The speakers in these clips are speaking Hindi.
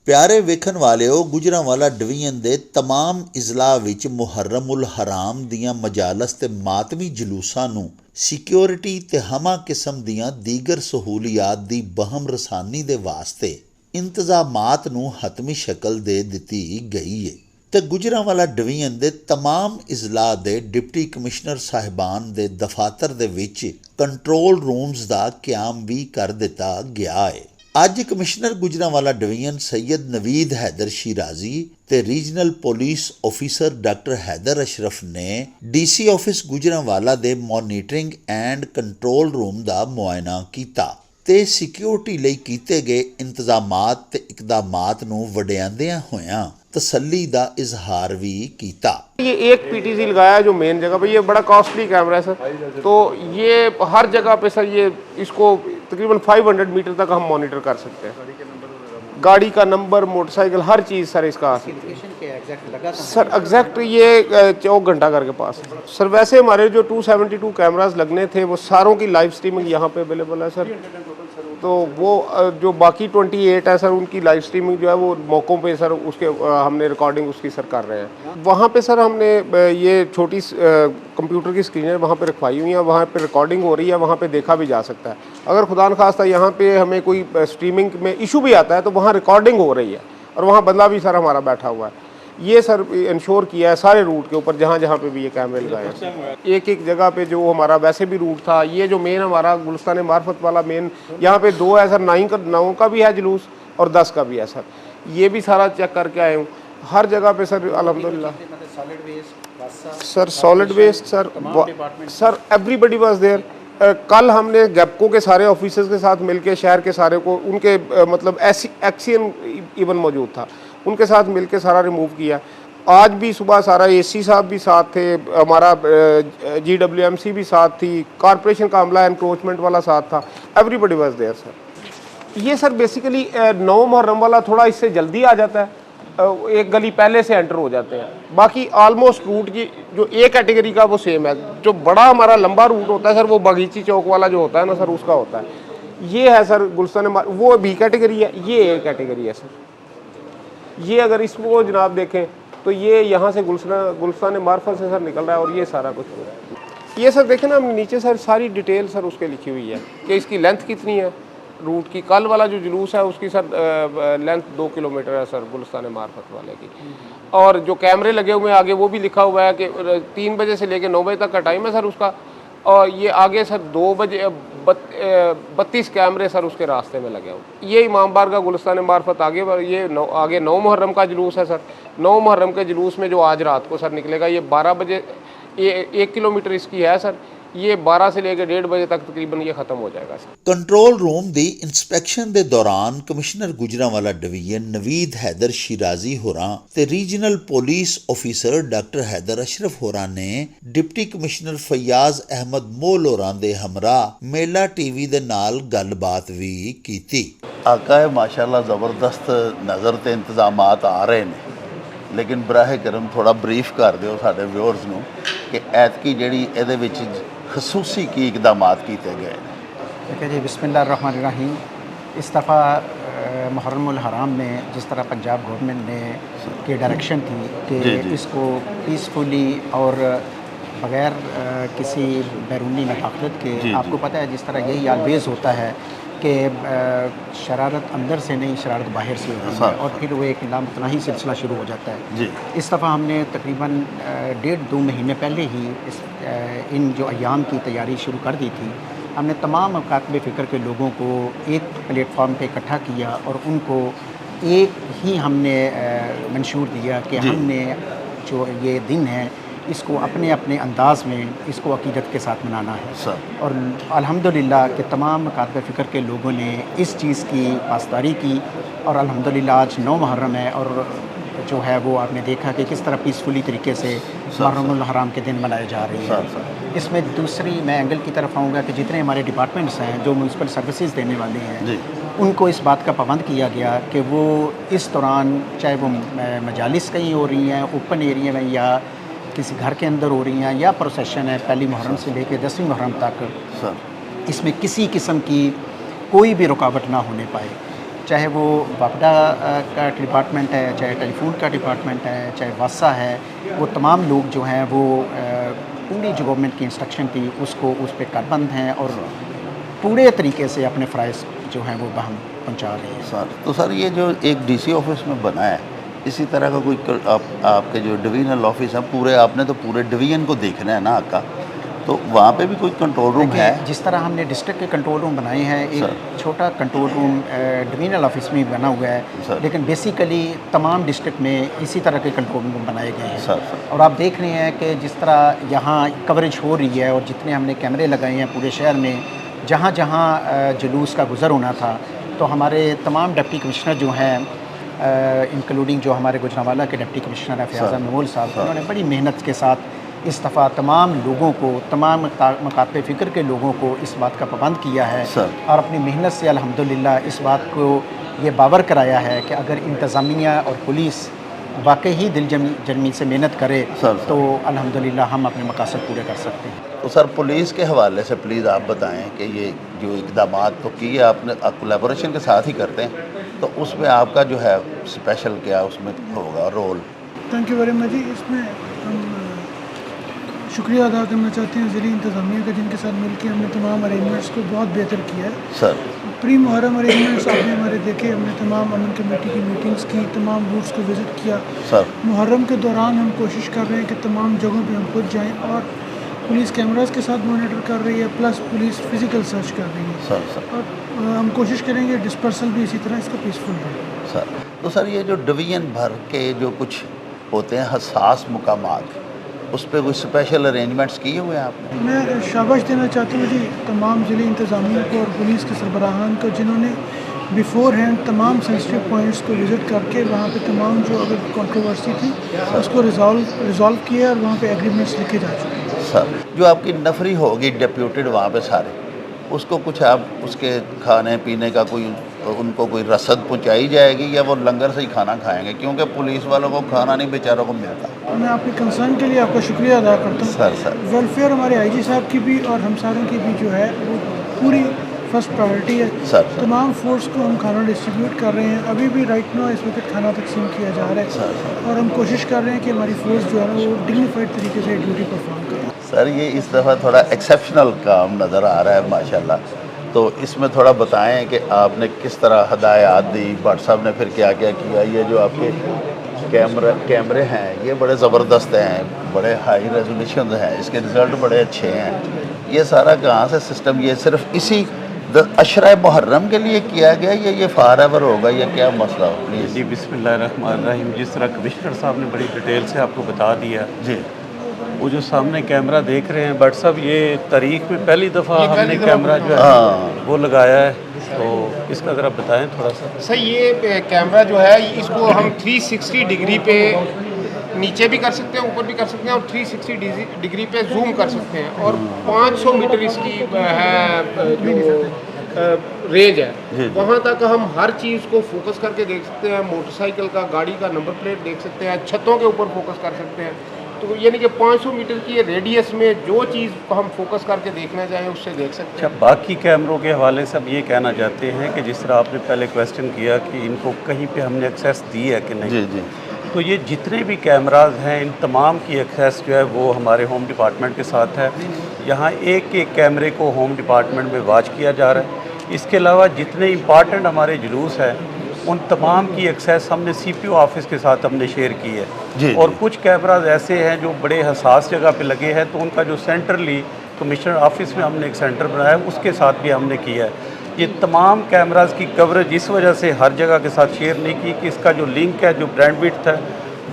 प्यारे वेखन वालिओ, गुजरांवाला डिवीजन के तमाम इजला विच मुहर्रम उल हराम दियां मजालस ते मातमी जलूसां नूं सिक्योरिटी ते हमा किस्म दियां दीगर सहूलियात दी बहम रसानी दे वास्ते इंतजामात नूं हतमी शक्ल दे दित्ती गई है ते गुजरांवाला डिवीजन के तमाम इजला दे डिप्टी कमिश्नर साहिबान दे दफातर दे विच कंट्रोल रूम्स दा क्याम भी कर दिता गया है। अज कमिश्नर गुजरांवाला डिवीजन सैयद नवीद हैदर शिराजी ते regional police officer doctor Haider Ashraf ने DC ऑफिस गुजरांवाला दे मॉनीटरिंग एंड कंट्रोल रूम दा मुआयना कीता ते सिक्योरिटी लई कीते गए इंतजामात ते इकदामात नूं वडियांदियां होयां तसल्ली दा इजहार भी कीता। ये एक PTC लगाया है जो मेन जगह पे, ये बड़ा कॉस्टली कैमरा है सर। तो ये हर जगह पे सर ये इसको तकरीबन 500 मीटर तक हम मॉनिटर कर सकते हैं। गाड़ी का नंबर, मोटरसाइकिल, हर चीज़ सर इसका आ सकती है। सर एग्जैक्ट ये चौक घंटा घर के पास है सर। वैसे हमारे जो 272 कैमरास लगने थे वो सारों की लाइव स्ट्रीमिंग यहाँ पे अवेलेबल है सर। तो वो जो बाकी 28 है सर, उनकी लाइव स्ट्रीमिंग जो है वो मौक़ों पे सर उसके हमने रिकॉर्डिंग उसकी सर कर रहे हैं। वहाँ पे सर हमने ये छोटी कंप्यूटर की स्क्रीनें वहाँ पे रखवाई हुई हैं, वहाँ पे रिकॉर्डिंग हो रही है, वहाँ पे देखा भी जा सकता है। अगर खुदा न खास्ता यहाँ पे हमें कोई स्ट्रीमिंग में इशू भी आता है तो वहाँ रिकॉर्डिंग हो रही है और वहाँ बंदा भी सर हमारा बैठा हुआ है। ये सर इंश्योर किया है सारे रूट के ऊपर जहाँ जहाँ पे भी ये कैमरे लगाए हैं। एक एक जगह पे जो हमारा वैसे भी रूट था, ये जो मेन हमारा गुलिस्तान मार्फत वाला मेन यहाँ पे 2 है सर, 9 का भी है जुलूस और 10 का भी है सर। ये भी सारा चेक करके आए हूँ हर जगह पे सर अल्हम्दुलिल्लाह। Sir solid waste sir everybody was there. कल हमने गैपको के सारे ऑफिसर्स के साथ मिलके शहर के सारे को उनके मतलब एक्सियन इवन मौजूद था, उनके साथ मिलके सारा रिमूव किया। आज भी सुबह सारा AC साहब भी साथ थे, हमारा GWMC भी साथ थी, कॉरपोरेशन का अमला एनक्रोचमेंट वाला साथ था, एवरीबडी वाज देयर सर। ये सर बेसिकली 9 मुहर्रम वाला थोड़ा इससे जल्दी आ जाता है, एक गली पहले से एंटर हो जाते हैं। बाकी ऑलमोस्ट रूट की जो A कैटेगरी का वो सेम है। जो बड़ा हमारा लंबा रूट होता है सर वो बगीची चौक वाला जो होता है ना सर, उसका होता है। ये है सर गुलिस्तान वो B कैटेगरी है, ये A कैटेगरी है सर। ये अगर इसको जनाब देखें तो ये यहाँ से गुलिस्तान मार्फत से सर निकल रहा है और ये सारा कुछ। ये सर देखें ना नीचे सर सारी डिटेल सर उसके लिखी हुई है कि इसकी लेंथ कितनी है रूट की। कल वाला जो जुलूस है उसकी सर लेंथ 2 किलोमीटर है सर गुलिस्तान मार्फत वाले की। और जो कैमरे लगे हुए हैं आगे वो भी लिखा हुआ है कि 3 बजे से लेकर 9 बजे तक का टाइम है सर उसका। और ये आगे सर 2 बजे 32 कैमरे सर उसके रास्ते में लगे हुए। ये इमाम बारगाह गुलिस्तान मार्फत आगे ये आगे 9 मुहर्रम का जुलूस है सर। 9 मुहर्रम के जुलूस में जो आज रात को सर निकलेगा ये 12 बजे, ये 1 किलोमीटर इसकी है सर। ये 12 से लेकर 1:30 बजे तक तकरीबन ये ख़त्म हो जाएगा सर। कंट्रोल रूम दी इंस्पैक्शन दे दौरान कमिश्नर गुजरांवाला डिवीजन नवीद हैदर शिराजी होरां ते regional police officer doctor Haider Ashraf होरां ने डिप्टी कमिश्नर फयाज अहमद मोल होरां दे हमरा मेला TV दे नाल गलबात भी कीती। आका है माशाल्लाह ज़बरदस्त नज़र ते इंतजामात आ रहे हैं, लेकिन बराह करम थोड़ा ब्रीफ कर दिओ साडे व्यूअर्स नूं कि ऐतकी जिहड़ी इहदे विच खसूसी की इकदामात किए गए। ठीक है जी, बिस्मिल्लाहिर्रहमानिर्रहीम। इस दफ़ा मुहर्रम उल हराम में जिस तरह पंजाब गवर्नमेंट ने की डायरेक्शन थी कि इसको पीसफुली और बग़ैर किसी बैरूनी मुदाखलत के, आपको पता है जिस तरह यही ऑलवेज़ होता है कि शरारत अंदर से नहीं, शरारत बाहर से होती है और फिर वो एक लामतनाही सिलसिला शुरू हो जाता है जी। इस दफ़ा हमने तकरीबन 1.5-2 महीने पहले ही इन जो अयाम की तैयारी शुरू कर दी थी। हमने तमाम कातिब फ़िक्र के लोगों को एक प्लेटफॉर्म पे इकट्ठा किया और उनको एक ही हमने मंशूर दिया कि हमने जो ये दिन है इसको अपने अपने अंदाज़ में इसको अकीदत के साथ मनाना है। और अल्हम्दुलिल्लाह कि तमाम कातिब फ़िक्र के लोगों ने इस चीज़ की पासदारी की और अल्हम्दुलिल्लाह आज 9 मुहर्रम है और जो है वो आपने देखा कि किस तरह पीसफुली तरीके से मुहर्रम उल हराम के दिन मनाए जा रहे हैं। इसमें दूसरी मैं एंगल की तरफ आऊँगा कि जितने हमारे डिपार्टमेंट्स हैं जो म्यूनसिपल सर्विसेज देने वाले हैं उनको इस बात का पाबंद किया गया कि वो इस दौरान चाहे वो मजालिस कहीं हो रही हैं ओपन एरिया में या किसी घर के अंदर हो रही हैं या प्रोसेशन है पहली मुहर्रम से लेकर 10वीं मुहर्रम तक, इसमें किसी किस्म की कोई भी रुकावट ना होने पाए। चाहे वो वापडा का डिपार्टमेंट है, चाहे टेलीफोन का डिपार्टमेंट है, चाहे वासा है, वो तमाम लोग जो हैं वो पूरी जो गवर्नमेंट की इंस्ट्रक्शन थी उसको उस पर कारबंद हैं और पूरे तरीके से अपने फ़राइज़ जो हैं वो बहम पहुँचा रहे हैं। सर तो सर ये जो एक डीसी ऑफिस में बना है, इसी तरह का कोई आपके जो डिवीजनल ऑफिस है पूरे, आपने तो पूरे डिवीजन को देखना है ना आपका, तो वहाँ पे भी कोई कंट्रोल रूम है? जिस तरह हमने डिस्ट्रिक्ट के कंट्रोल रूम बनाए हैं, एक छोटा कंट्रोल रूम डिवीजनल ऑफिस में बना हुआ है, लेकिन बेसिकली तमाम डिस्ट्रिक्ट में इसी तरह के कंट्रोल रूम बनाए गए हैं। सर और आप देख रहे हैं कि जिस तरह यहाँ कवरेज हो रही है और जितने हमने कैमरे लगाए हैं पूरे शहर में, जहाँ जहाँ जुलूस का गुज़र होना था, तो हमारे तमाम डिप्टी कमिश्नर जो हैं, इंक्लूडिंग जो हमारे गुजरांवाला के डिप्टी कमिश्नर हैं फ़याज़ महमूद साहब, उन्होंने बड़ी मेहनत के साथ इस दफ़ा तमाम लोगों को, तमाम मकाते फ़िक्र के लोगों को इस बात का पाबंद किया है और अपनी मेहनत से अल्हम्दुलिल्लाह इस बात को ये बावर कराया है कि अगर इंतज़ामिया और पुलिस वाकई ही दिल जमी से मेहनत करे तो अल्हम्दुलिल्लाह हम अपने मकासद पूरे कर सकते हैं। तो सर पुलिस के हवाले से प्लीज़ आप बताएं कि ये जो इक़दाम तो किए आपने, कोलैबोरेशन के साथ ही करते हैं, तो उसमें आपका जो है स्पेशल क्या उसमें होगा role? Thank you very much जी। इसमें हम शुक्रिया अदा करना चाहते हैं ज़िली इंतज़ामिया का, जिनके साथ मिलकर हमने तमाम अरेंजमेंट्स को बहुत बेहतर किया है। सर प्री मुहर्रम अरेंजमेंट्स आपने हमारे देखे, हमने तमाम अमन कमेटी की मीटिंग्स की, तमाम रूट्स को विज़िट किया। सर मुहर्रम के दौरान हम कोशिश कर रहे हैं कि तमाम जगहों पे हम खुद जाएं और पुलिस कैमरास के साथ मॉनिटर कर रही है, प्लस पुलिस फ़िज़िकल सर्च कर रही है। सर और हम कोशिश करेंगे डिस्पर्सल भी इसी तरह इसका पीसफुल रहे। सर तो सर ये जो डिवीज़न भर के जो कुछ होते हैं हसास मुकामात, उस पर कोई स्पेशल अरेंजमेंट्स किए हुए हैं आपने? मैं शाबाश देना चाहता हूँ जी तमाम ज़िले इंतज़ामिया को और पुलिस के सरबराहान को, जिन्होंने बिफ़ोर हैंड तमाम सेंसिटिव पॉइंट्स को विज़िट करके वहाँ पे तमाम जो अगर कंट्रोवर्सी थी उसको रिज़ॉल्व किया और वहाँ पे एग्रीमेंट्स लिखे जा चुके हैं। सर जो आपकी नफरी होगी डेप्यूटेड वहाँ पे सारे, उसको कुछ आप उसके खाने पीने का कोई उनको कोई रसद पहुँचाई जाएगी या वो लंगर से ही खाना खाएंगे, क्योंकि पुलिस वालों को खाना नहीं बेचारों को मिलता? मैं आपके कंसर्न के लिए आपका शुक्रिया अदा करता हूँ। सर वेलफेयर हमारे आईजी साहब की भी और हम सारों की भी जो है वो पूरी फर्स्ट प्रायोरिटी है। सर तमाम फोर्स को हम खाना डिस्ट्रीब्यूट कर रहे हैं, अभी भी राइट नाउ इस वक्त खाना तकसीम किया जा रहा है और हम कोशिश कर रहे हैं कि हमारी फोर्स जो है ना वो डिग्निफाइड तरीके से ड्यूटी परफॉर्म करे। सर ये इस दफ़ा थोड़ा एक्सेप्शनल काम नज़र आ रहा है माशाल्लाह, तो इसमें थोड़ा बताएं कि आपने किस तरह हदायत दी, भट्ट साहब ने फिर क्या क्या किया? ये जो आपके कैमरे हैं ये बड़े ज़बरदस्त हैं, बड़े हाई रेजोल्यूशन हैं, इसके रिज़ल्ट बड़े अच्छे हैं। ये सारा कहाँ से सिस्टम, ये सिर्फ इसी अशरा मुहर्रम के लिए किया गया या ये फॉर एवर होगा, या क्या मसला हो? प्लीज़ जी बिस्मिल्लाहिर्रहमानिर्रहीम। जिस तरह कमिश्नर साहब ने बड़ी डिटेल से आपको बता दिया जी, वो जो सामने कैमरा देख रहे हैं बट साहब, ये तारीख में पहली दफ़ा हमने कैमरा जो है वो लगाया है, तो इसका ज़रा बताएं थोड़ा सा। सर ये कैमरा जो है इसको हम 360 डिग्री पे नीचे भी कर सकते हैं, ऊपर भी कर सकते हैं और 360 डिग्री पे जूम कर सकते हैं और 500 मीटर इसकी है जो रेंज है, वहाँ तक हम हर चीज़ को फोकस करके देख सकते हैं। मोटरसाइकिल का, गाड़ी का नंबर प्लेट देख सकते हैं, छतों के ऊपर फोकस कर सकते हैं। तो यानी कि 500 मीटर की रेडियस में जो चीज़ को हम फोकस करके देखना चाहें उससे देख सकते हैं। अच्छा, बाकी कैमरों के हवाले से अब ये कहना चाहते हैं कि जिस तरह आपने पहले क्वेश्चन किया कि इनको कहीं पे हमने एक्सेस दी है कि नहीं, जी जी, तो ये जितने भी कैमराज हैं इन तमाम की एक्सेस जो है वो हमारे होम डिपार्टमेंट के साथ है। यहाँ एक एक कैमरे को होम डिपार्टमेंट में वॉच किया जा रहा है। इसके अलावा जितने इम्पॉर्टेंट हमारे जुलूस हैं उन तमाम की एक्सेस हमने सीपीओ ऑफिस के साथ हमने शेयर की है। जी, और कुछ कैमराज ऐसे हैं जो बड़े हसास जगह पे लगे हैं, तो उनका जो सेंट्रली कमिश्नर ऑफिस में हमने एक सेंटर बनाया है उसके साथ भी हमने किया है। ये तमाम कैमराज की कवरेज इस वजह से हर जगह के साथ शेयर नहीं की कि इसका जो लिंक है, जो बैंडविड्थ है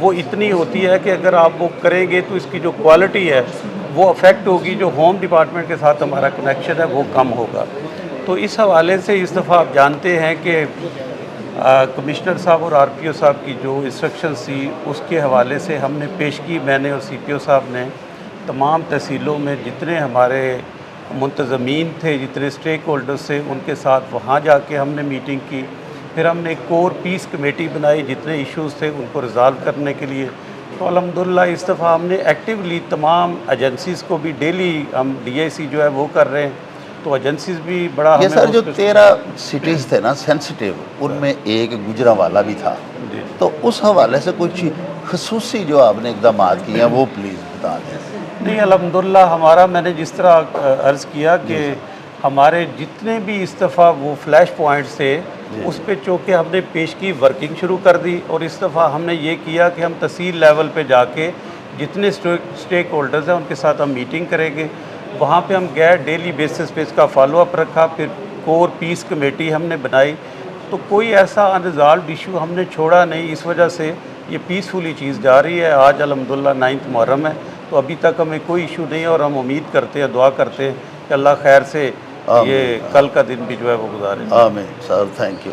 वो इतनी होती है कि अगर आप वो करेंगे तो इसकी जो क्वालिटी है वो अफेक्ट होगी, जो होम डिपार्टमेंट के साथ हमारा कनेक्शन है वो कम होगा। तो इस हवाले से इस दफ़ा आप जानते हैं कि कमिश्नर साहब और आरपीओ साहब की जो इंस्ट्रक्शंस थी उसके हवाले से हमने पेश की, मैंने और सीपीओ साहब ने तमाम तहसीलों में जितने हमारे मुंतज़मीन थे, जितने स्टेक होल्डर्स थे, उनके साथ वहाँ जाके हमने मीटिंग की। फिर हमने एक कोर पीस कमेटी बनाई जितने इश्यूज़ थे उनको रिज़ॉल्व करने के लिए। तो अल्हम्दुलिल्लाह इस दफ़ा हमने एक्टिवली तमाम एजेंसीज़ को भी डेली हम DIC जो है वो कर रहे हैं तो एजेंसीज भी बड़ा ये हमें सर जो उस पे- 13 सिटीज़ थे ना सेंसिटिव, उनमें एक गुजरांवाला भी था, जी। तो उस हवाले से कुछ खसूसी जो आपने इकदाम किए हैं वो प्लीज़ बता दें। नहीं, अल्हम्दुलिल्लाह हमारा, मैंने जिस तरह अर्ज़ किया कि हमारे जितने भी इस दफ़ा वो फ्लैश पॉइंट्स थे उस पे चौके हमने पेश की, वर्किंग शुरू कर दी। और इस दफ़ा हमने ये किया कि हम तहसील लेवल पे जाके जितने स्टेक होल्डर्स हैं उनके साथ हम मीटिंग करेंगे, वहाँ पे हम गए, डेली बेसिस पे इसका फॉलोअप रखा, फिर कोर पीस कमेटी हमने बनाई। तो कोई ऐसा अनरिजॉल्व इशू हमने छोड़ा नहीं, इस वजह से ये पीसफुली चीज़ जा रही है। आज अल्हम्दुलिल्लाह 9 मुहर्रम है, तो अभी तक हमें कोई इशू नहीं है और हम उम्मीद करते हैं, दुआ करते हैं कि अल्लाह खैर से ये कल का दिन भी जो है वो गुजारे। आमीन सर, थैंक यू।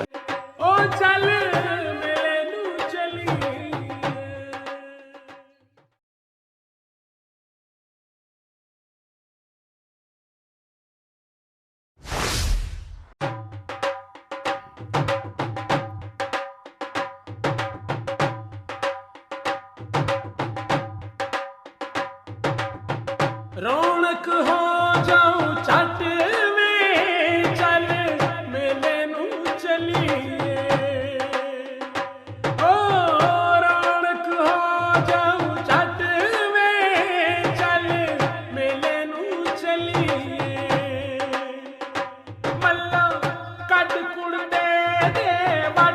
रौनक हो जाऊं चट में चल मेले नू चलिए, ओ रौनक हो जाऊं चट में चल मेले नू चलिए, मल्ला कट कुड़ दे देवा